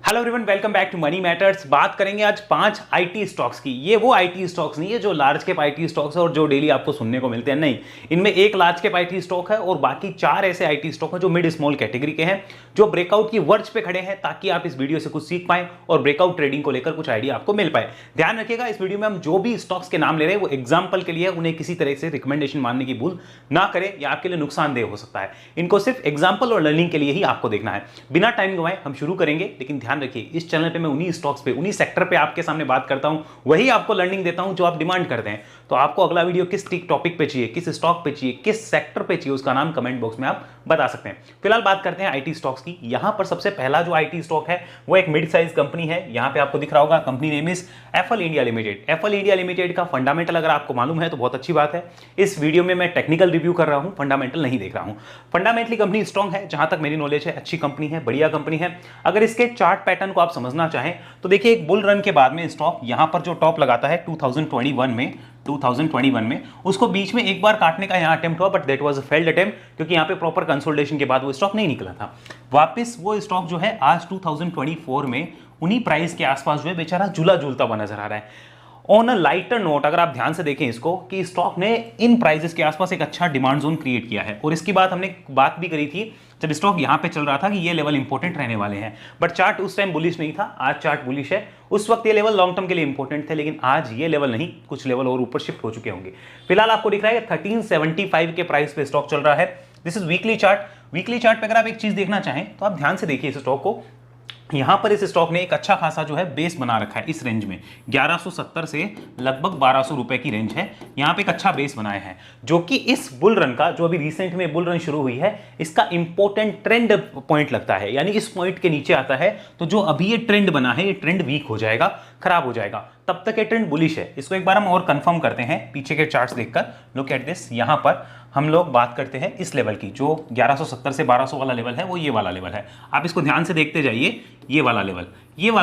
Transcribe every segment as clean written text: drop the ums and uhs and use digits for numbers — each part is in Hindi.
Hello everyone, welcome back to money matters. बात करेंगे आज 5 आईटी स्टॉक्स की। ये वो आईटी स्टॉक्स नहीं है जो लार्ज कैप आईटी स्टॉक्स है और जो डेली आपको सुनने को मिलते हैं। नहीं, इनमें एक लार्ज कैप आईटी स्टॉक है और बाकी 4 ऐसे आईटी स्टॉक हैं जो मिड स्मॉल कैटेगरी के हैं, जो ब्रेकआउट की वर्ज पे खड़े हैं, ताकि आप इस वीडियो से कुछ सीख पाएं और ब्रेकआउट ट्रेडिंग को लेकर कुछ आइडिया आपको मिल पाए। ध्यान रखिएगा, इस वीडियो में हम जो भी स्टॉक्स के नाम ले रहे हैं वो एग्जाम्पल के लिए, उन्हें किसी तरह से रिकमेंडेशन मानने की भूल ना करें, या आपके लिए नुकसानदेह हो सकता है। इनको सिर्फ एग्जाम्पल और लर्निंग के लिए ही आपको देखना है। बिना टाइम गंवाए हम शुरू करेंगे, लेकिन ध्यान रखिए इस चैनल पे मैं उन्हीं स्टॉक्स पे, उन्हीं सेक्टर पे आपके सामने बात करता हूं, वही आपको लर्निंग देता हूं जो आप डिमांड करते हैं। तो आपको अगला वीडियो किस टॉपिक पे चाहिए, किस स्टॉक पे चाहिए, किस सेक्टर पे चाहिए, उसका नाम कमेंट बॉक्स में आप बता सकते हैं। फिलहाल बात करते हैं आईटी स्टॉक्स की। यहां पर सबसे पहला जो आईटी स्टॉक है वो एक मिड साइज कंपनी है। यहां पे आपको दिख रहा होगा, company name is FL India limited. FL India limited का फंडामेंटल अगर आपको मालूम है तो बहुत अच्छी बात है। इस वीडियो में मैं टेक्निकल रिव्यू कर रहा हूं, फंडामेंटल नहीं देख रहा हूं। फंडामेंटली कंपनी स्ट्रांग है, जहां तक मेरी नॉलेज है। अच्छी कंपनी है, बढ़िया कंपनी है। अगर इसके चार्ट पैटर्न को आप समझना चाहें तो देखिए, एक बुल रन के बाद में स्टॉक यहां पर जो टॉप लगाता है 2021 में उसको बीच में एक बार काटने का यहां अटेम्प्ट हुआ, but that was a failed attempt, क्योंकि यहां पे प्रॉपर कंसोलिडेशन के बाद वो स्टॉक नहीं निकला था। वापस वो स्टॉक जो है आज 2024 में उन्हीं प्राइस के आसपास जो है बेचारा झूला झूलता हुआ नजर आ रहा है। ऑन अ लाइटर नोट, अगर आप ध्यान से देखें इसको, कि स्टॉक ने इन प्राइसेस के आसपास एक अच्छा डिमांड जोन क्रिएट किया है, और इसकी बात हमने बात भी करी थी जब स्टॉक यहां पे चल रहा था कि ये लेवल इंपॉर्टेंट रहने वाले हैं। बट चार्ट उस टाइम बुलिश नहीं था, आज चार्ट बुलिश है। उस वक्त ये लेवल लॉन्ग टर्म के लिए इंपॉर्टेंट थे, लेकिन आज ये लेवल नहीं, कुछ लेवल और ऊपर शिफ्ट हो चुके होंगे। फिलहाल आपको दिख रहा है 1375 के प्राइस पे स्टॉक चल रहा है। This is weekly chart. Weekly chart पे अगर आप एक चीज देखना चाहें तो आप ध्यान से देखिए इस स्टॉक को। यहां पर इस स्टॉक ने एक अच्छा खासा जो है बेस बना रखा है। इस रेंज में 1170 से लगभग 1200 रुपए की रेंज है। यहां पे एक अच्छा बेस बनाया है, जो कि इस बुल रन का, जो अभी रिसेंट में बुल रन शुरू हुई है, इसका इंपॉर्टेंट ट्रेंड पॉइंट लगता है। यानी इस पॉइंट के नीचे आता है तो जो अभी ये ट्रेंड बना है, ये ट्रेंड वीक हो जाएगा, खराब हो जाएगा। तब तक ये ट्रेंड बुलिश है। इसको एक बार हम और कंफर्म करते हैं पीछे के चार्ट्स देखकर। Look at this. यहां पर हम लोग बात करते हैं इस लेवल की, जो 1170 से 1200 वाला लेवल है, वो ये वाला लेवल है। आप इसको ध्यान से देखते जाइए, ये वाला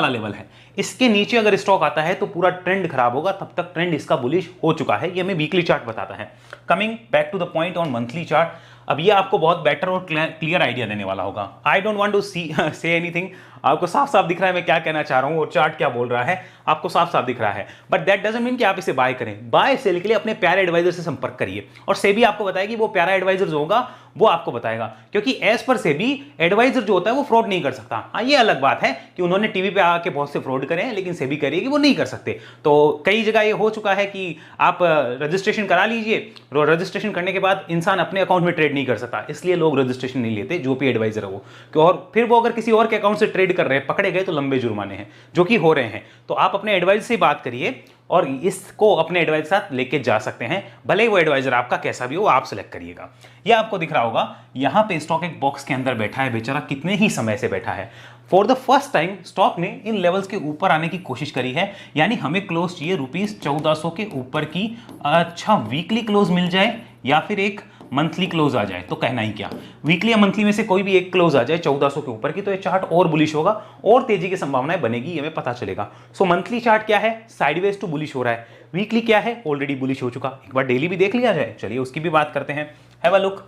लेवल है। इसके नीचे अगर स्टॉक आता है तो पूरा ट्रेंड खराब होगा, तब तक ट्रेंड इसका बुलिश हो चुका है। ये हमें वीकली चार्ट बताता है। Coming back to the point on monthly chart, अब ये आपको बहुत बेटर और क्लियर आइडिया देने वाला होगा। I don't want to say anything. आपको साफ साफ दिख रहा है मैं क्या कहना चाह रहा हूं और चार्ट क्या बोल रहा है, आपको साफ साफ दिख रहा है। बट दैट डजंट मीन कि आप इसे बाय करें। बाय सेल के लिए अपने प्यारे एडवाइजर से संपर्क करिए, और सेबी आपको बताएगी, वो प्यारा एडवाइजर जो होगा वो आपको बताएगा, क्योंकि एज पर सेबी एडवाइजर जो होता है वो फ्रॉड नहीं कर सकता। हाँ, ये अलग बात है कि उन्होंने टीवी पे आके बहुत से फ्रॉड करे हैं, लेकिन सेबी करिए कि वो नहीं कर सकते। तो कई जगह ये हो चुका है कि आप रजिस्ट्रेशन करा लीजिए, रजिस्ट्रेशन करने के बाद इंसान अपने अकाउंट में ट्रेड नहीं कर सकता, इसलिए लोग रजिस्ट्रेशन नहीं लेते, जो भी एडवाइजर है वो। और फिर वो अगर किसी और के अकाउंट से ट्रेड कर रहे हैं, पकड़े गए तो लंबे जुर्माने हैं, जो कि हो रहे हैं। तो आप अपने एडवाइजर से बात करिए और इसको अपने एडवाइजर साथ लेके जा सकते हैं, भले ही वो एडवाइजर आपका कैसा भी हो, आप सिलेक्ट करिएगा। यह आपको दिख रहा होगा, यहां पे स्टॉक एक बॉक्स के अंदर बैठा है, बेचारा कितने ही समय से बैठा है। For the first time stock ने इन लेवल्स के ऊपर आने की कोशिश करी है, यानी हमें क्लोज चाहिए ₹1400 के ऊपर की। अच्छा, वीकली क्लोज मिल जाए या फिर एक मंथली क्लोज आ जाए तो कहना ही क्या। वीकली या मंथली में से कोई भी एक क्लोज आ जाए 1400 के ऊपर की, तो ये चार्ट और बुलिश होगा और तेजी की संभावनाएं बनेगी, ये हमें पता चलेगा। सो मंथली चार्ट क्या है, साइडवेज टू बुलिश हो रहा है। वीकली क्या है, ऑलरेडी बुलिश हो चुका। एक बार डेली भी देख लिया जाए, चलिए उसकी भी बात करते हैं। हैव अ लुक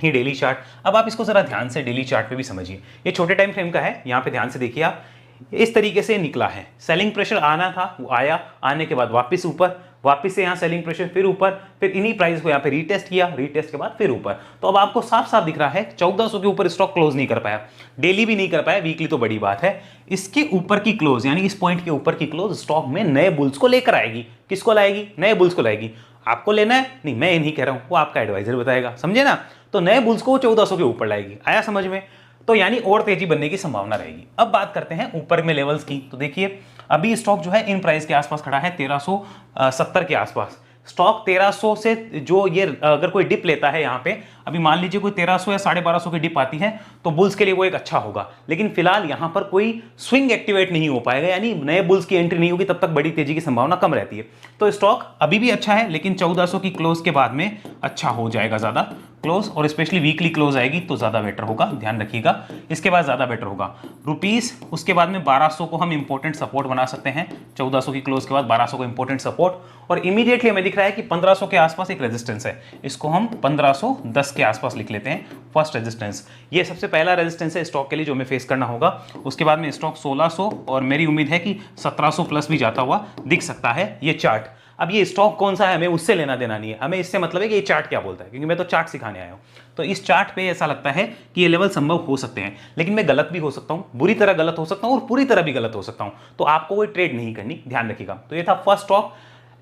ये डेली चार्ट। अब आप इसको जरा ध्यान से डेली चार्ट पे भी समझिए। ये छोटे टाइम फ्रेम का है, यहाँ पे ध्यान से देखिए आप। इस तरीके से निकला है, सेलिंग प्रेशर आना था, वो आया, आने के बाद वापस ऊपर, वापस से यहाँ सेलिंग प्रेशर, फिर ऊपर, फिर इन्हीं प्राइस को यहाँ पे रीटेस्ट किया, रीटेस्ट के बाद फिर ऊपर। तो अब आपको साफ साफ दिख रहा है 1400 के ऊपर स्टॉक क्लोज नहीं कर पाया, डेली भी नहीं कर पाया, वीकली तो बड़ी बात है। इसके ऊपर की क्लोज, यानी इस पॉइंट के ऊपर की क्लोज स्टॉक में नए बुल्स को लेकर आएगी। किसको लाएगी? नए बुल्स को लाएगी। आपको लेना है? नहीं, मैं ये नहीं कह रहा हूं, वो आपका एडवाइजर बताएगा, समझे ना। तो नए बुल्स को 1400 के ऊपर लाएगी। आया समझ में? तो यानी और तेजी बनने की संभावना रहेगी। अब बात करते हैं ऊपर में लेवल्स की। तो देखिए, अभी स्टॉक जो है इन प्राइस के आसपास खड़ा है, 1370 के आसपास। स्टॉक 1300 से जो ये अगर कोई डिप लेता है यहाँ पे, अभी मान लीजिए कोई 1300 या 1250 की डिप आती है, तो बुल्स के लिए वो एक अच्छा होगा। लेकिन फिलहाल यहाँ पर कोई स्विंग एक्टिवेट नहीं हो पाएगा, यानी नए बुल्स की एंट्री नहीं होगी, तब तक बड़ी तेजी की संभावना कम रहती है। तो स्टॉक अभी भी अच्छा है, लेकिन 1400 की क्लोज के बाद में अच्छा हो जाएगा ज्यादा। क्लोज, और स्पेशली वीकली क्लोज आएगी तो ज़्यादा बेटर होगा, ध्यान रखिएगा। इसके बाद ज़्यादा बेटर होगा रुपीस, उसके बाद में 1200 को हम इंपॉर्टेंट सपोर्ट बना सकते हैं, 1400 की क्लोज के बाद 1200 को इंपॉर्टेंट सपोर्ट, और इमीडिएटली हमें दिख रहा है कि 1500 के आसपास एक रेजिस्टेंस है, इसको हम 1510 के आसपास लिख लेते हैं फर्स्ट रेजिस्टेंस। ये सबसे पहला रेजिस्टेंस है स्टॉक के लिए जो हमें फेस करना होगा। उसके बाद में स्टॉक 1600 और मेरी उम्मीद है कि 1700 प्लस भी जाता हुआ दिख सकता है ये चार्ट। अब ये स्टॉक कौन सा है हमें उससे लेना देना नहीं है, हमें इससे मतलब है कि ये चार्ट क्या बोलता है, क्योंकि मैं तो चार्ट सिखाने आया हूँ। तो इस चार्ट पे ऐसा लगता है कि ये लेवल संभव हो सकते हैं, लेकिन मैं गलत भी हो सकता हूँ, बुरी तरह गलत हो सकता हूँ और पूरी तरह भी गलत हो सकता हूँ, तो आपको वो ट्रेड नहीं करनी, ध्यान रखिएगा। तो ये था first stock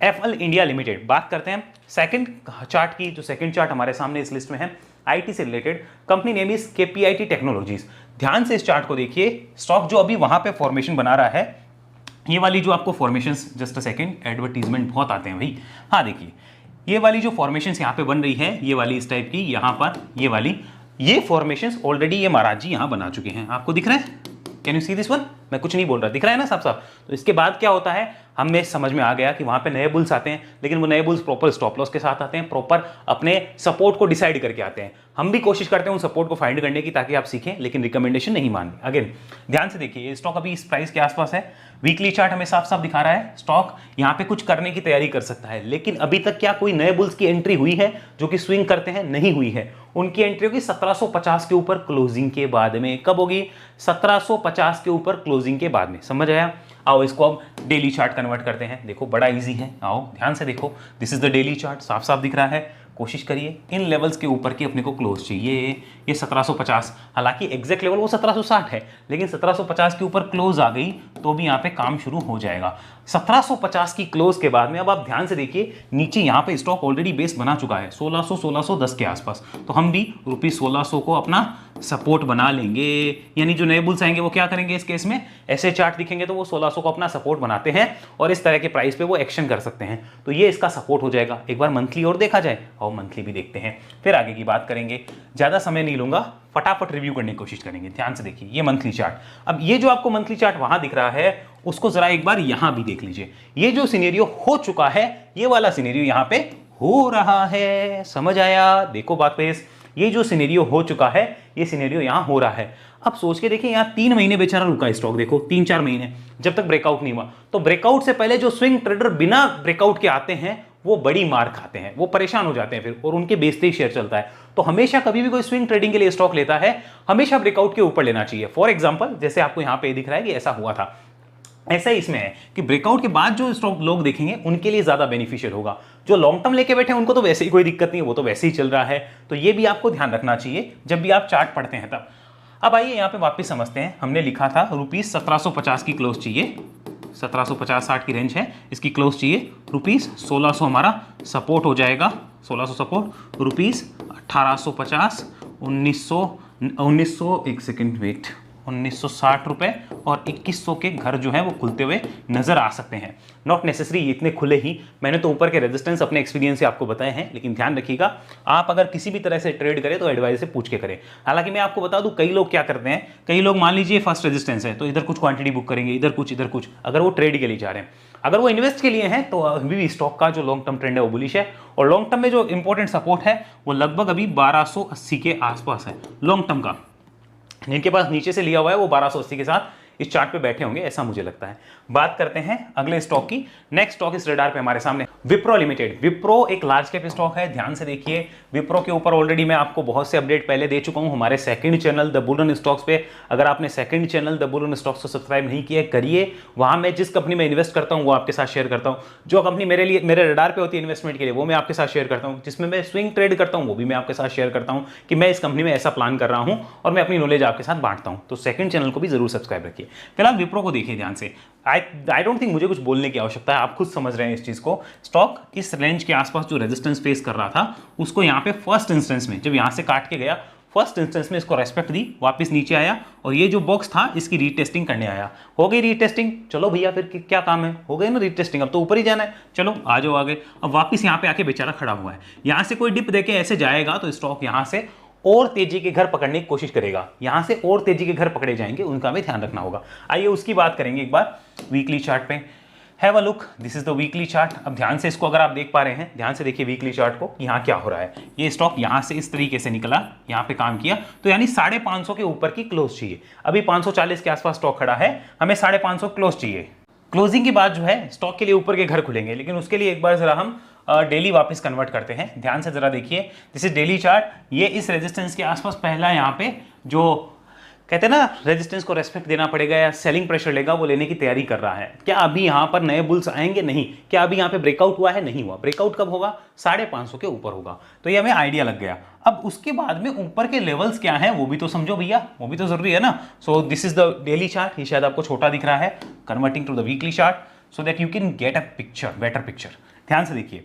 FL India limited. बात करते हैं सेकंड चार्ट की। जो सेकंड चार्ट हमारे सामने इस लिस्ट में है आईटी से related, company name is KPIT technologies. ध्यान से इस चार्ट को देखिए, स्टॉक जो अभी वहां पे फॉर्मेशन बना रहा है, ये वाली जो आपको formations, just a second, advertisement बहुत आते हैं भाई। हाँ देखिए, ये वाली जो फॉर्मेशंस यहाँ पे बन रही है, ये वाली इस टाइप की, यहाँ पर ये वाली, ये फॉर्मेशंस ऑलरेडी ये महाराज जी यहाँ बना चुके हैं, आपको दिख रहा है? Can you see this one? मैं कुछ नहीं बोल रहा, दिख रहा है ना साफ साफ। तो इसके बाद क्या होता है, हमें समझ में आ गया कि वहां पे नए बुल्स आते हैं, लेकिन वो नए बुल्स प्रॉपर स्टॉप लॉस के साथ आते हैं, प्रॉपर अपने सपोर्ट को डिसाइड करके आते हैं। हम भी कोशिश करते हैं उन सपोर्ट को फाइंड करने की ताकि आप सीखें, लेकिन रिकमेंडेशन नहीं माननी। अगेन ध्यान से देखिए, ये स्टॉक अभी इस प्राइस के आसपास है, वीकली चार्ट हमें साफ साफ दिखा रहा है स्टॉक यहाँ पे कुछ करने की तैयारी कर सकता है, लेकिन अभी तक क्या कोई नए बुल्स की एंट्री हुई है जो कि स्विंग करते हैं? नहीं हुई है। उनकी एंट्री होगी 1750 के ऊपर क्लोजिंग के बाद में। कब होगी? 1750 के ऊपर क्लोजिंग के बाद में। समझ आया? आओ इसको अब डेली चार्ट कन्वर्ट करते हैं। देखो बड़ा इजी है, आओ ध्यान से देखो, this is the daily chart, साफ साफ दिख रहा है। कोशिश करिए इन लेवल्स के ऊपर की अपने को क्लोज चाहिए। ये 1750, हालांकि एग्जैक्ट लेवल वो 1760 है, लेकिन 1750 के ऊपर क्लोज आ गई तो भी यहाँ पे काम शुरू हो जाएगा। 1750 की क्लोज के बाद में अब आप ध्यान से देखिए, नीचे यहाँ पे स्टॉक ऑलरेडी बेस बना चुका है 1610 के आसपास, तो हम भी ₹1600 को अपना सपोर्ट बना लेंगे। यानी जो नए बुल्स आएंगे वो क्या करेंगे इस केस में, ऐसे चार्ट दिखेंगे तो वो 1600 को अपना सपोर्ट बनाते हैं और इस तरह के प्राइस पे वो एक्शन कर सकते हैं, तो ये इसका सपोर्ट हो जाएगा। एक बार मंथली और देखा जाए, और मंथली भी देखते हैं, फिर आगे की बात करेंगे। ज्यादा समय नहीं लूंगा, फटाफट रिव्यू करने की कोशिश करेंगे। ध्यान से देखिए ये मंथली चार्ट। अब ये जो आपको मंथली चार्ट वहां दिख रहा है, उसको जरा एक बार यहां भी देख लीजिए। ये जो सिनेरियो हो चुका है, ये वाला सिनेरियो यहां पे हो रहा है। समझ आया? देखो बात पे, ये जो सिनेरियो हो चुका है, ये सिनेरियो यहां हो रहा है। अब सोच के देखिए, यहां 3 महीने बेचारा रुका स्टॉक, देखो 3-4 महीने जब तक ब्रेकआउट नहीं हुआ। तो ब्रेकआउट से पहले जो स्विंग ट्रेडर बिना ब्रेकआउट के आते हैं वो बड़ी मार खाते हैं, वो परेशान हो जाते हैं फिर, और उनके बेचते ही शेयर चलता है। तो हमेशा कभी भी कोई स्विंग ट्रेडिंग के लिए स्टॉक लेता है, हमेशा ब्रेकआउट के ऊपर लेना चाहिए। फॉर एग्जांपल, जैसे आपको यहां पे दिख रहा है कि ऐसा हुआ था, ऐसा ही इसमें है कि ब्रेकआउट के बाद जो स्टॉक लोग देखेंगे उनके लिए ज्यादा बेनिफिशियल होगा। जो लॉन्ग टर्म लेके बैठे हैं उनको तो वैसे ही कोई दिक्कत नहीं है, वो तो वैसे ही चल रहा है। तो ये भी आपको ध्यान रखना चाहिए जब भी आप चार्ट पढ़ते हैं तब। अब आइए यहाँ पे वापस समझते हैं। हमने लिखा था ₹1750 की क्लोज चाहिए, 1750-60 की रेंज है, इसकी क्लोज चाहिए। ₹1600 हमारा सपोर्ट हो जाएगा, 1600 सपोर्ट, ₹1850, 1900 एक सेकेंड वेट, 1960 रुपए और 2100 के घर जो है वो खुलते हुए नजर आ सकते हैं। नॉट नेसेसरी इतने खुले ही, मैंने तो ऊपर के रेजिस्टेंस अपने एक्सपीरियंस से आपको बताए हैं, लेकिन ध्यान रखिएगा आप अगर किसी भी तरह से ट्रेड करें तो एडवाइस से पूछ के करें। हालांकि मैं आपको बता दूं, कई लोग क्या करते हैं, कई लोग मान लीजिए फर्स्ट रेजिस्टेंस है तो इधर कुछ क्वांटिटी बुक करेंगे, इधर कुछ, अगर वो ट्रेड के लिए जा रहे हैं। अगर वो इन्वेस्ट के लिए हैं तो अभी भी स्टॉक का जो लॉन्ग टर्म ट्रेंड है वो बुलिश है, और लॉन्ग टर्म में जो इंपॉर्टेंट सपोर्ट है वो लगभग अभी 1280 के आसपास है लॉन्ग टर्म का। जिनके पास नीचे से लिया हुआ है वो 1280 के साथ इस चार्ट पे बैठे होंगे, ऐसा मुझे लगता है। बात करते हैं अगले स्टॉक की। नेक्स्ट स्टॉक इस रडार पे हमारे सामने विप्रो लिमिटेड। विप्रो एक लार्ज कैप स्टॉक है, ध्यान से देखिए। विप्रो के ऊपर ऑलरेडी मैं आपको बहुत से अपडेट पहले दे चुका हूं हमारे second channel the bull run stocks पे। अगर आपने second channel the bull run stocks को सब्सक्राइब नहीं किया करिए, वहां मैं जिस कंपनी में इन्वेस्ट करता हूं वो आपके साथ शेयर करता हूं। जो कंपनी मेरे रडार पे होती है इन्वेस्टमेंट के लिए वो मैं आपके साथ शेयर करता हूं। जिसमें मैं स्विंग ट्रेड करता हूं वो भी मैं आपके साथ शेयर करता हूं कि मैं इस कंपनी में ऐसा प्लान कर रहा हूं और मैं अपनी नॉलेज आपके साथ बांटता हूं। तो सेकंड चैनल को भी जरूर सब्सक्राइब रखिए। फिलहाल विप्रो को देखिए ध्यान से। आई डोंट थिंक मुझे कुछ बोलने की आवश्यकता है, आप खुद समझ रहे हैं इस चीज को। स्टॉक इस रेंज के आसपास जो रेजिस्टेंस फेस कर रहा था उसको यहाँ पे फर्स्ट इंस्टेंस में जब यहाँ से काट के गया, फर्स्ट इंस्टेंस में इसको रेस्पेक्ट दी, वापस नीचे आया और ये जो बॉक्स था इसकी रीटेस्टिंग करने आया। हो गई रीटेस्टिंग, चलो भैया फिर क्या काम है, हो गई ना रीटेस्टिंग, अब तो ऊपर ही जाना है, चलो आ जाओ आगे। अब वापस यहाँ पे आके बेचारा खड़ा हुआ है, यहाँ से कोई डिप देके ऐसे जाएगा तो स्टॉक यहाँ से और तेजी के घर पकड़ने की कोशिश करेगा, यहां से और तेजी के घर पकड़े जाएंगे, उनका भी ध्यान रखना होगा। आइए उसकी बात करेंगे एक बार वीकली चार्ट पे। Have a look, this is the weekly chart. अब ध्यान से इसको अगर आप देख पा रहे हैं, ध्यान से देखिए वीकली चार्ट को, यहाँ क्या हो रहा है। ये स्टॉक यहाँ से इस तरीके से निकला, यहाँ पे काम किया, तो यानी 550 के ऊपर की क्लोज चाहिए। अभी 540 के आसपास स्टॉक खड़ा है, हमें 550 क्लोज चाहिए। क्लोजिंग के बाद जो है स्टॉक के लिए ऊपर के घर खुलेंगे, लेकिन उसके लिए एक बार जरा हम डेली वापस कन्वर्ट करते हैं। ध्यान से जरा देखिए, दिस इज डेली चार्ट। ये इस रेजिस्टेंस के आसपास पहला यहाँ पे जो कहते हैं ना रेजिस्टेंस को रेस्पेक्ट देना पड़ेगा या सेलिंग प्रेशर लेगा, वो लेने की तैयारी कर रहा है। क्या अभी यहाँ पर नए बुल्स आएंगे? नहीं। क्या अभी यहाँ पे ब्रेकआउट हुआ है? नहीं हुआ। ब्रेकआउट कब होगा? 550 के ऊपर होगा। तो ये हमें आइडिया लग गया। अब उसके बाद में ऊपर के लेवल्स क्या हैं वो भी तो समझो भैया, वो भी तो जरूरी है ना। So this is the daily chart. ये शायद आपको छोटा दिख रहा है, converting to the weekly chart so that you can get a picture, better picture. ध्यान से देखिए,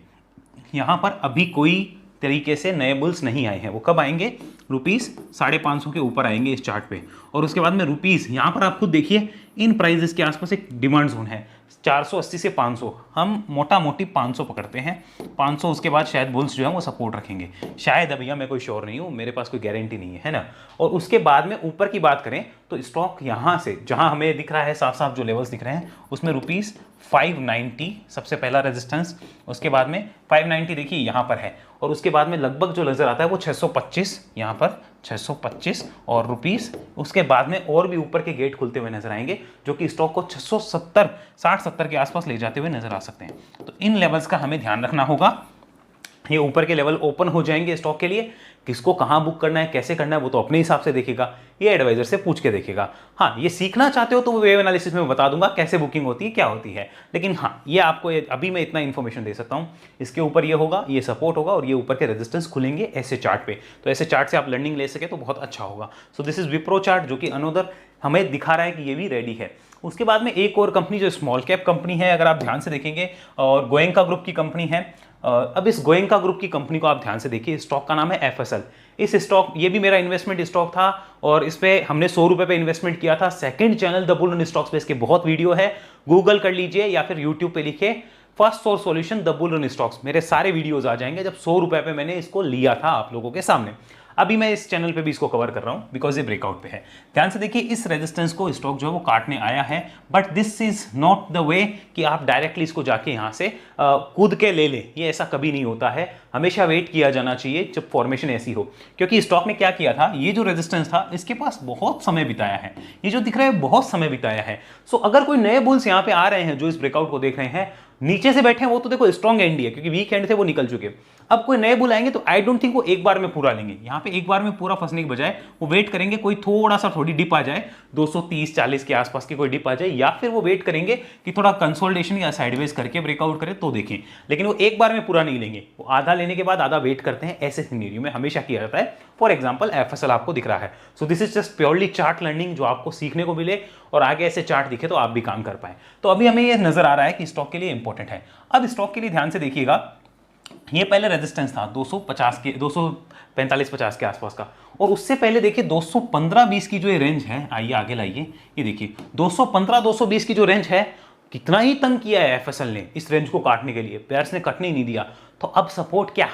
यहाँ पर अभी कोई तरीके से नए बुल्स नहीं आए हैं। वो कब आएंगे? ₹550 के ऊपर आएंगे इस चार्ट पे। और उसके बाद में रुपीस, यहाँ पर आप खुद देखिए इन प्राइजेस के आसपास एक डिमांड जोन है 480 से 500। हम मोटा मोटी 500 पकड़ते हैं। 500 उसके बाद शायद बुल्स जो है वो सपोर्ट रखेंगे, शायद। भैया मैं कोई श्योर नहीं हूँ, मेरे पास कोई गारंटी नहीं है ना। और उसके बाद में ऊपर की बात करें तो स्टॉक यहाँ से जहाँ हमें दिख रहा है साफ साफ जो लेवल्स दिख रहे हैं, उसमें ₹590 सबसे पहला रेजिस्टेंस। उसके बाद में 590 देखिए यहाँ पर है। और उसके बाद में लगभग जो नजर आता है वो 625, यहाँ पर 625 और रुपीस। उसके बाद में और भी ऊपर के गेट खुलते हुए नजर आएंगे, जो कि स्टॉक को 670, 60-70 के आसपास ले जाते हुए नजर आ सकते हैं। तो इन लेवल्स का हमें ध्यान रखना होगा। ये ऊपर के लेवल ओपन हो जाएंगे स्टॉक के लिए। किसको कहाँ बुक करना है, कैसे करना है, वो तो अपने हिसाब से देखेगा, ये एडवाइजर से पूछ के देखेगा। हाँ, ये सीखना चाहते हो तो वो वेव एनालिसिस में बता दूंगा कैसे बुकिंग होती है, क्या होती है। लेकिन हाँ, ये आपको अभी मैं इतना इन्फॉर्मेशन दे सकता हूँ। इसके ऊपर ये होगा, ये सपोर्ट होगा और ये ऊपर के रेजिस्टेंस खुलेंगे ऐसे चार्ट पे। तो ऐसे चार्ट से आप लर्निंग ले सके तो बहुत अच्छा होगा। सो दिस इज विप्रो चार्ट, जो कि अनोदर हमें दिखा रहा है कि ये भी रेडी है। उसके बाद में एक और कंपनी जो स्मॉल कैप कंपनी है, अगर आप ध्यान से देखेंगे, और गोयंका ग्रुप की कंपनी है। अब इस गोयंका ग्रुप की कंपनी को आप ध्यान से देखिए, स्टॉक का नाम है एफएसएल। इस स्टॉक, ये भी मेरा इन्वेस्टमेंट स्टॉक था और इस पे हमने 100 रुपए पे इन्वेस्टमेंट किया था। Second channel the bull run stocks पे इसके बहुत वीडियो है, गूगल कर लीजिए या फिर यूट्यूब पे लिखे first source solution the bull run stocks, मेरे सारे वीडियोस आ जाएंगे जब 100 रुपए पे मैंने इसको लिया था आप लोगों के सामने। अभी मैं इस चैनल पे भी इसको कवर कर रहा हूं बिकॉज ये ब्रेकआउट पे है। ध्यान से देखिए, इस रेजिस्टेंस को स्टॉक जो है वो काटने आया है, but this is not the way कि आप डायरेक्टली इसको जाके यहां से कूद के ले लें। ये ऐसा कभी नहीं होता है, हमेशा वेट किया जाना चाहिए जब फॉर्मेशन ऐसी हो। क्योंकि स्टॉक ने क्या किया था, ये जो रेजिस्टेंस था इसके पास बहुत समय बिताया है, ये जो दिख रहा है बहुत समय बिताया है। सो अगर कोई नए बुल्स यहाँ पे आ रहे हैं जो इस ब्रेकआउट को देख रहे हैं, नीचे से बैठे हैं, वो तो देखो स्ट्रॉन्ग एंड है क्योंकि वीक एंड थे वो निकल चुके। अब कोई नए बुल आएंगे तो आई डोंट थिंक वो एक बार में पूरा लेंगे। यहाँ पे एक बार में पूरा फंसने के बजाय वो वेट करेंगे, कोई थोड़ा सा थोड़ी डिप आ जाए 230-40 के आसपास की कोई डिप आ जाए, या फिर वो वेट करेंगे कि थोड़ा कंसोलिडेशन या साइडवेज करके ब्रेकआउट करे तो देखें। लेकिन वो एक बार में पूरा नहीं लेंगे, वो आधा लेने के बाद आधा वेट करते हैं। ऐसे सिनेरियो में हमेशा किया जाता है। फॉर एग्जाम्पल एफएसएल आपको दिख रहा है, सो this is just purely chart learning, जो आपको सीखने को मिले और आगे ऐसे चार्ट दिखे तो आप भी काम कर पाए। तो अभी हमें ये नजर आ रहा है कि स्टॉक के लिए इंपॉर्टेंट है। अब स्टॉक के लिए ध्यान से देखिएगा, ये पहले रेजिस्टेंस था 250 के 245-50 के आसपास का, और उससे पहले देखिए 215-20 की जो ये रेंज है, आइए आगे लाइए, ये देखिए 215-220 की जो रेंज है, कितना ही तंग किया है एफएसएल ने इस रेंज को काटने के लिए, पेयर्स ने कटने ही नहीं दिया। तो अब सपोर्ट क्या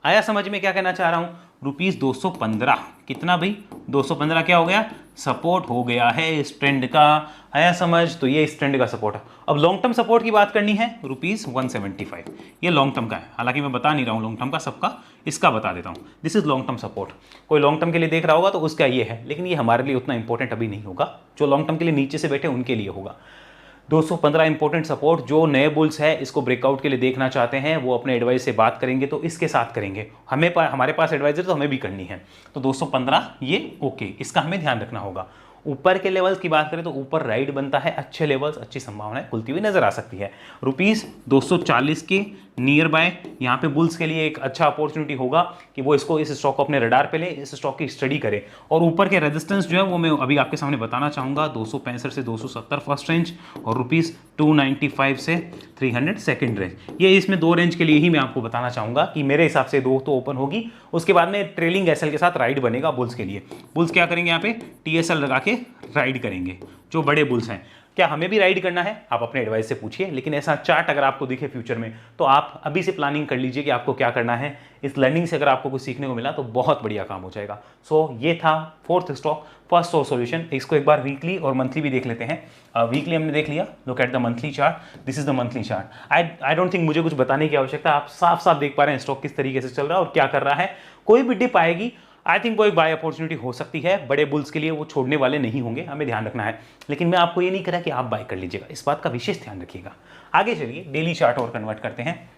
आया समझ में, क्या कहना चाह रहा हूं, ₹215 कितना भाई, 215 क्या हो गया, सपोर्ट हो गया है इस ट्रेंड का। आया समझ, तो ये इस ट्रेंड का सपोर्ट है। अब लॉन्ग टर्म सपोर्ट की बात करनी है, ₹175, ये लॉन्ग टर्म का है। हालांकि मैं बता नहीं रहा हूँ लॉन्ग टर्म का सबका, इसका बता देता हूँ। This is long term support. कोई लॉन्ग टर्म के लिए देख रहा होगा तो उसका ये है, लेकिन ये हमारे लिए उतना इंपॉर्टेंट अभी नहीं होगा। जो लॉन्ग टर्म के लिए नीचे से बैठे उनके लिए होगा। 215 इंपॉर्टेंट सपोर्ट, जो नए बुल्स है इसको ब्रेकआउट के लिए देखना चाहते हैं वो अपने एडवाइस से बात करेंगे तो इसके साथ करेंगे। हमारे पास एडवाइजर तो हमें भी करनी है, तो 215 ये ओके, इसका हमें ध्यान रखना होगा। ऊपर के लेवल्स की बात करें तो ऊपर राइड बनता है, अच्छे लेवल्स, अच्छी संभावनाएं खुलती हुई नजर आ सकती है। ₹240 के नियर बाय यहाँ पे बुल्स के लिए एक अच्छा अपॉर्चुनिटी होगा कि वो इस स्टॉक को अपने रडार पे ले, इस स्टॉक की स्टडी करे। और ऊपर के रेजिस्टेंस जो है वो मैं अभी आपके सामने बताना चाहूँगा, 265 से 270 फर्स्ट रेंज और ₹295 से 300 सेकेंड रेंज। ये इसमें दो रेंज के लिए ही मैं आपको बताना चाहूँगा कि मेरे हिसाब से दो तो ओपन होगी, उसके बाद में ट्रेलिंग एसएल के साथ राइड बनेगा बुल्स के लिए। बुल्स क्या करेंगे, यहाँ पे टीएसएल लगा के राइड करेंगे जो बड़े बुल्स हैं। क्या हमें भी राइड करना है, आप अपने एडवाइस से पूछिए, लेकिन ऐसा चार्ट अगर आपको दिखे फ्यूचर में तो आप अभी से प्लानिंग कर लीजिए कि आपको क्या करना है। इस लर्निंग से अगर आपको कुछ सीखने को मिला तो बहुत बढ़िया काम हो जाएगा। सो ये था fourth stock, first source solution. इसको एक बार वीकली और मंथली भी देख लेते हैं। वीकली हमने देख लिया, look at the monthly chart, this is the monthly chart. I don't think मुझे कुछ बताने की आवश्यकता, आप साफ साफ देख पा रहे हैं स्टॉक किस तरीके से चल रहा है और क्या कर रहा है। कोई भी डिप आएगी, आई थिंक कोई बाय अपॉर्चुनिटी हो सकती है, बड़े बुल्स के लिए वो छोड़ने वाले नहीं होंगे, हमें ध्यान रखना है। लेकिन मैं आपको ये नहीं कह रहा कि आप बाय कर लीजिएगा, इस बात का विशेष ध्यान रखिएगा। आगे चलिए डेली चार्ट और कन्वर्ट करते हैं।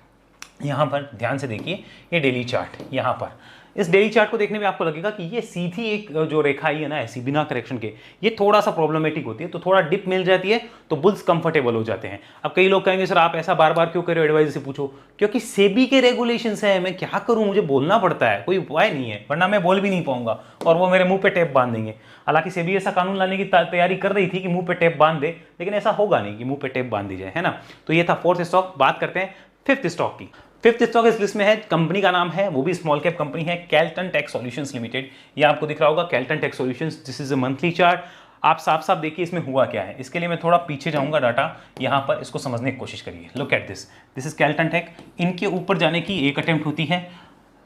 यहाँ पर ध्यान से देखिए, ये डेली चार्ट, यहाँ पर इस डेली चार्ट को देखने में आपको लगेगा कि ये सीधी एक जो रेखा आई है ना ऐसी बिना करेक्शन के, ये थोड़ा सा प्रॉब्लमेटिक होती है। तो थोड़ा डिप मिल जाती है तो बुल्स कंफर्टेबल हो जाते हैं। अब कई लोग कहेंगे सर आप ऐसा बार बार क्यों कर रहे हो, एडवाइजर से पूछो। क्योंकि सेबी के रेगुलेशंस है, मैं क्या करूं, मुझे बोलना पड़ता है, कोई उपाय नहीं है, वरना मैं बोल भी नहीं पाऊंगा और वो मेरे मुंह पे टेप बांध देंगे। हालांकि सेबी ऐसा कानून लाने की तैयारी कर रही थी कि मुंह पे टेप बांध दे, लेकिन ऐसा होगा नहीं कि मुंह पे टेप बांध दी जाए, है ना। तो ये था फोर्थ स्टॉक। बात करते हैं फिफ्थ स्टॉक की। फिफ्थ स्टॉक इस लिस्ट में है, कंपनी का नाम है, वो भी स्मॉल कैप कंपनी है, केल्टन टेक सॉल्यूशंस लिमिटेड। ये आपको दिख रहा होगा Kellton Tech Solutions, this is a monthly chart. आप साफ साफ देखिए इसमें हुआ क्या है। इसके लिए मैं थोड़ा पीछे जाऊंगा डाटा, यहाँ पर इसको समझने की कोशिश करिए। Look at this, this is Kellton Tech. इनके ऊपर जाने की एक अटेम्प्ट होती है,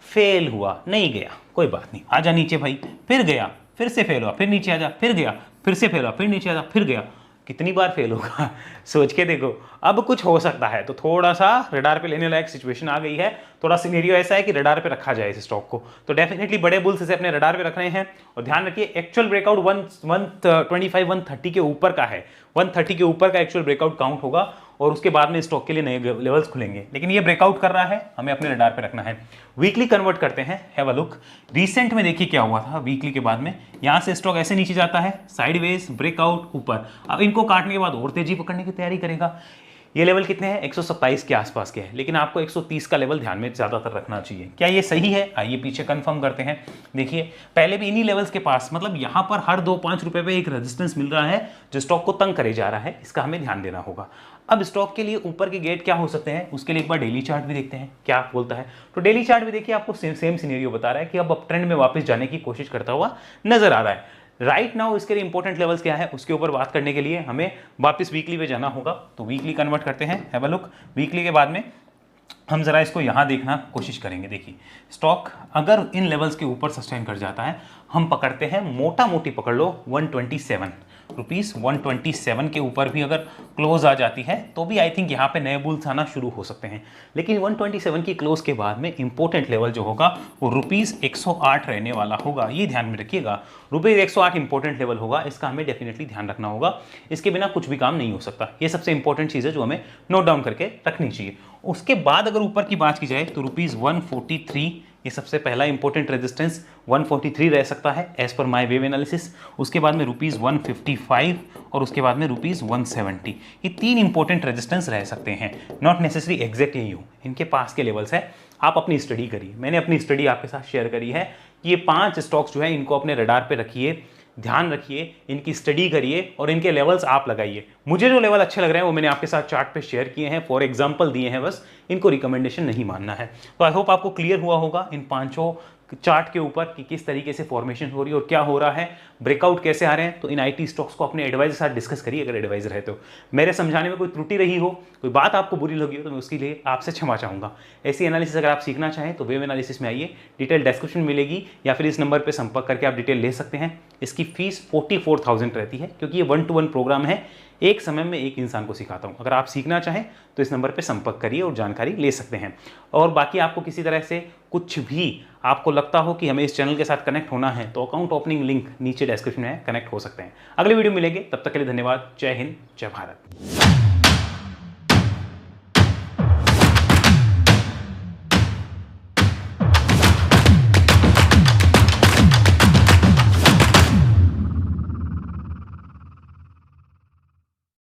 फेल हुआ, नहीं गया, कोई बात नहीं, आजा नीचे भाई, फिर गया, फिर से फेल हुआ, फिर नीचे आजा, फिर गया, फिर से फेल हुआ, फिर नीचे आजा, फिर गया। कितनी बार फेल होगा सोच के देखो। अब कुछ हो सकता है, तो थोड़ा सा रडार पे लेने लायक सिचुएशन आ गई है। थोड़ा सिनेरियो ऐसा है कि रडार पे रखा जाए इस स्टॉक को, तो डेफिनेटली बड़े बुल्स इसे अपने रडार पे रख रहे हैं। और ध्यान रखिए एक्चुअल ब्रेकआउट 125 130 के ऊपर का है, 130 के ऊपर का एक्चुअल ब्रेकआउट काउंट होगा और उसके बाद में स्टॉक के लिए नए लेवल्स खुलेंगे। लेकिन ये ब्रेकआउट कर रहा है, हमें अपने रडार पे रखना है। वीकली कन्वर्ट करते हैं, हैव अ लुक। रिसेंट में देखिए क्या हुआ था वीकली के बाद में, यहां से स्टॉक ऐसे नीचे जाता है, साइडवेज ब्रेकआउट ऊपर। अब इनको काटने के बाद और तेजी पकड़ने की तैयारी करेगा। ये लेवल कितने हैं, 127 के आसपास के हैं, लेकिन आपको 130 का लेवल ध्यान में ज्यादातर रखना चाहिए। क्या ये सही है, आइए पीछे कंफर्म करते हैं। देखिए पहले भी इन्हीं लेवल्स के पास, मतलब यहां पर हर 2-5 रुपए पे एक रेजिस्टेंस मिल रहा है जो स्टॉक को तंग करे जा रहा है, इसका हमें ध्यान देना होगा। अब स्टॉक के लिए ऊपर के गेट क्या हो सकते हैं, उसके लिए एक बार डेली चार्ट भी देखते हैं क्या बोलता है। तो डेली चार्ट भी देखिए आपको सेम सिनेरियो बता रहा है कि अब ट्रेंड में वापस जाने की कोशिश करता हुआ नजर आ रहा है। राइट नाउ इसके लिए इंपॉर्टेंट लेवल्स क्या है उसके ऊपर बात करने के लिए हमें वापस वीकली पे जाना होगा। तो वीकली कन्वर्ट करते हैं, हैव अ लुक। वीकली के बाद में हम जरा इसको यहाँ देखना कोशिश करेंगे। देखिए स्टॉक अगर इन लेवल्स के ऊपर सस्टेन कर जाता है, हम पकड़ते हैं, मोटा मोटी पकड़ लो 127 रुपीस, 127 के ऊपर भी अगर क्लोज आ जाती है तो भी आई थिंक यहाँ पे नए बुल्स आना शुरू हो सकते हैं। लेकिन 127 की क्लोज के बाद में इंपॉर्टेंट लेवल जो होगा वो ₹108 रहने वाला होगा, ये ध्यान में रखिएगा। ₹108 इंपॉर्टेंट लेवल होगा, इसका हमें डेफिनेटली ध्यान रखना होगा, इसके बिना कुछ भी काम नहीं हो सकता। ये सबसे इंपॉर्टेंट चीज़ है जो हमें नोट डाउन करके रखनी चाहिए। उसके बाद अगर ऊपर की बात की जाए तो ₹143, ये सबसे पहला इंपॉर्टेंट रेजिस्टेंस 143 रह सकता है as per my wave analysis. उसके बाद में ₹155 और उसके बाद में ₹170, ये तीन इंपॉर्टेंट रेजिस्टेंस रह सकते हैं। नॉट नेसेसरी एग्जैक्टली यूं, इनके पास के लेवल्स है, आप अपनी स्टडी करिए, मैंने अपनी स्टडी आपके साथ शेयर करी है। ये 5 स्टॉक्स जो है इनको अपने रडार पे रखिए, ध्यान रखिए, इनकी स्टडी करिए और इनके लेवल्स आप लगाइए। मुझे जो लेवल अच्छे लग रहे हैं वो मैंने आपके साथ चार्ट पे शेयर किए हैं, फॉर एग्जांपल दिए हैं, बस इनको रिकमेंडेशन नहीं मानना है। तो आई होप आपको क्लियर हुआ होगा इन 5 चार्ट के ऊपर कि किस तरीके से फॉर्मेशन हो रही है और क्या हो रहा है, ब्रेकआउट कैसे आ रहे हैं। तो इन आईटी स्टॉक्स को अपने एडवाइजर के साथ डिस्कस करिए अगर एडवाइजर है तो। मेरे समझाने में कोई त्रुटि रही हो, कोई बात आपको बुरी लगी हो तो मैं उसके लिए आपसे क्षमा चाहूँगा। ऐसी एनालिसिस अगर आप सीखना चाहें तो वेव एनालिसिस में आइए, डिटेल डिस्क्रिप्शन मिलेगी या फिर इस नंबर पर संपर्क करके आप डिटेल ले सकते हैं। इसकी फीस 44,000 रहती है क्योंकि ये 1-to-1 प्रोग्राम है, एक समय में एक इंसान को सिखाता हूं। अगर आप सीखना चाहें तो इस नंबर पे संपर्क करिए और जानकारी ले सकते हैं। और बाकी आपको किसी तरह से कुछ भी आपको लगता हो कि हमें इस चैनल के साथ कनेक्ट होना है तो अकाउंट ओपनिंग लिंक नीचे डिस्क्रिप्शन में कनेक्ट हो सकते हैं। अगले वीडियो मिलेंगे, तब तक के लिए धन्यवाद। जय हिंद, जय भारत।